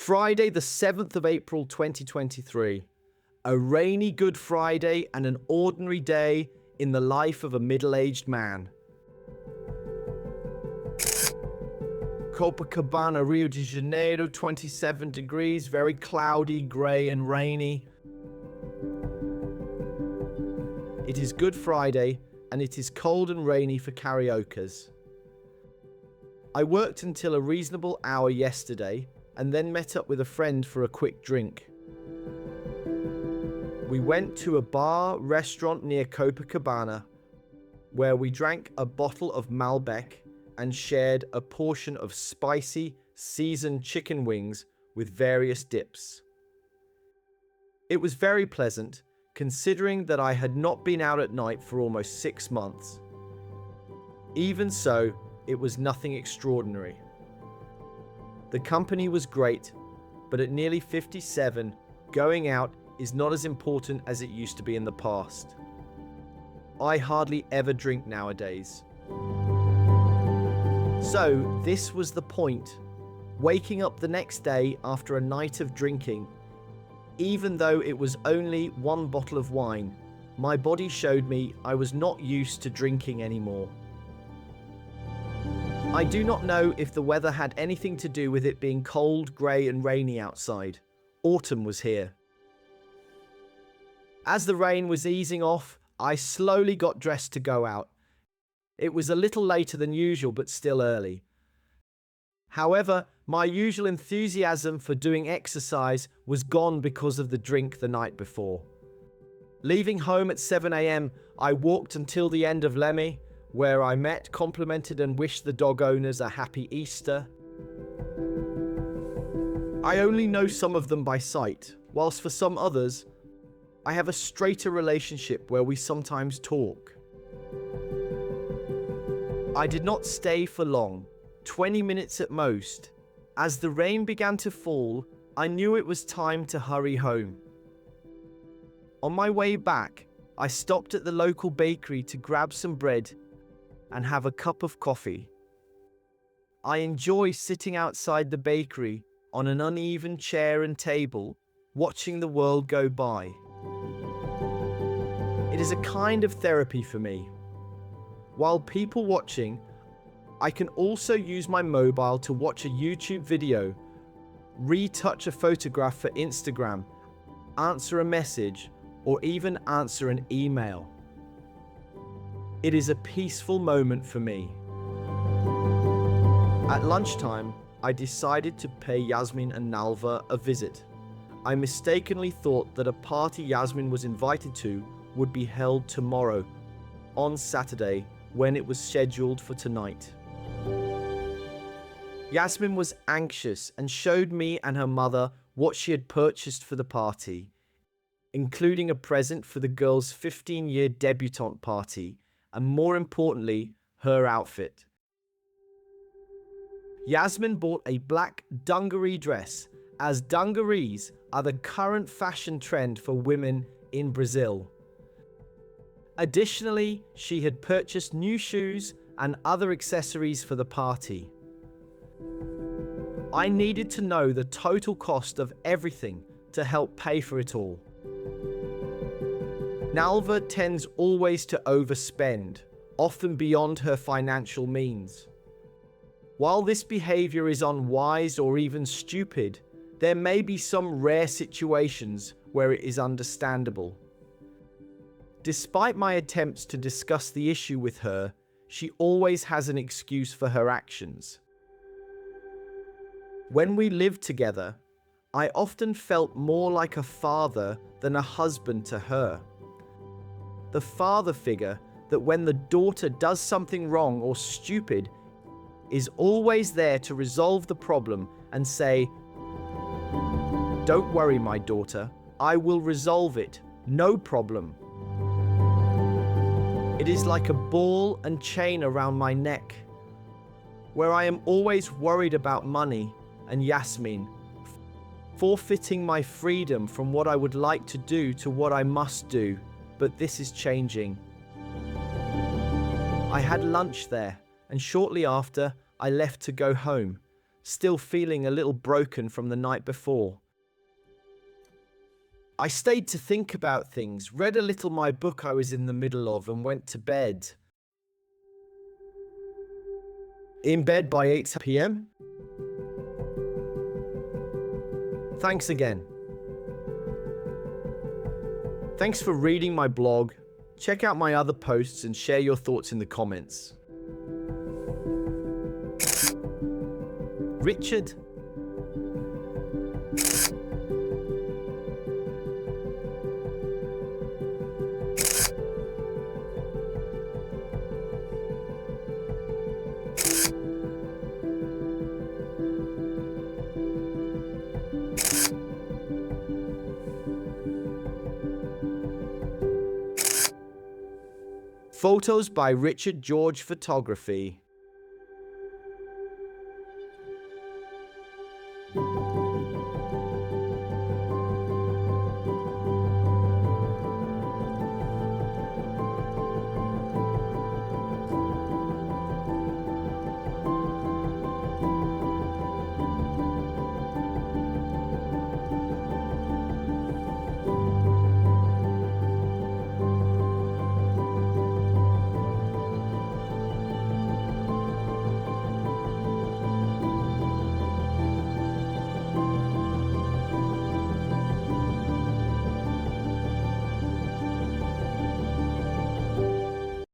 Friday, the 7th of April 2023. A rainy Good Friday and an ordinary day in the life of a middle-aged man. Copacabana, Rio de Janeiro, 27 degrees, very cloudy, grey and rainy. It is Good Friday and it is cold and rainy for karaokes. I worked until a reasonable hour yesterday and then met up with a friend for a quick drink. We went to a bar restaurant near Copacabana where we drank a bottle of Malbec and shared a portion of spicy, seasoned chicken wings with various dips. It was very pleasant, considering that I had not been out at night for almost 6 months. Even so, it was nothing extraordinary. The company was great, but at nearly 57, going out is not as important as it used to be in the past. I hardly ever drink nowadays. So this was the point. Waking up the next day after a night of drinking, even though it was only 1 bottle of wine, my body showed me I was not used to drinking anymore. I do not know if the weather had anything to do with it being cold, grey and rainy outside. Autumn was here. As the rain was easing off, I slowly got dressed to go out. It was a little later than usual, but still early. However, my usual enthusiasm for doing exercise was gone because of the drink the night before. Leaving home at 7 a.m, I walked until the end of Lemmy, where I met, complimented and wished the dog owners a happy Easter. I only know some of them by sight, whilst for some others, I have a straighter relationship where we sometimes talk. I did not stay for long, 20 minutes at most. As the rain began to fall, I knew it was time to hurry home. On my way back, I stopped at the local bakery to grab some bread and have a cup of coffee. I enjoy sitting outside the bakery on an uneven chair and table, watching the world go by. It is a kind of therapy for me. While people watching, I can also use my mobile to watch a YouTube video, retouch a photograph for Instagram, answer a message, or even answer an email. It is a peaceful moment for me. At lunchtime, I decided to pay Yasmin and Nalva a visit. I mistakenly thought that a party Yasmin was invited to would be held tomorrow, on Saturday, when it was scheduled for tonight. Yasmin was anxious and showed me and her mother what she had purchased for the party, including a present for the girls' 15-year debutante party, and more importantly, her outfit. Yasmin bought a black dungaree dress, as dungarees are the current fashion trend for women in Brazil. Additionally, she had purchased new shoes and other accessories for the party. I needed to know the total cost of everything to help pay for it all. Nalva tends always to overspend, often beyond her financial means. While this behavior is unwise or even stupid, there may be some rare situations where it is understandable. Despite my attempts to discuss the issue with her, she always has an excuse for her actions. When we lived together, I often felt more like a father than a husband to her. The father figure that when the daughter does something wrong or stupid is always there to resolve the problem and say, "Don't worry, my daughter, I will resolve it, no problem." It is like a ball and chain around my neck, where I am always worried about money and Yasmin, forfeiting my freedom from what I would like to do to what I must do. But this is changing. I had lunch there, and shortly after, I left to go home, still feeling a little broken from the night before. I stayed to think about things, read a little my book I was in the middle of, and went to bed. In bed by 8 p.m. Thanks again. Thanks for reading my blog. Check out my other posts and share your thoughts in the comments. Richard. Photos by Richard George Photography.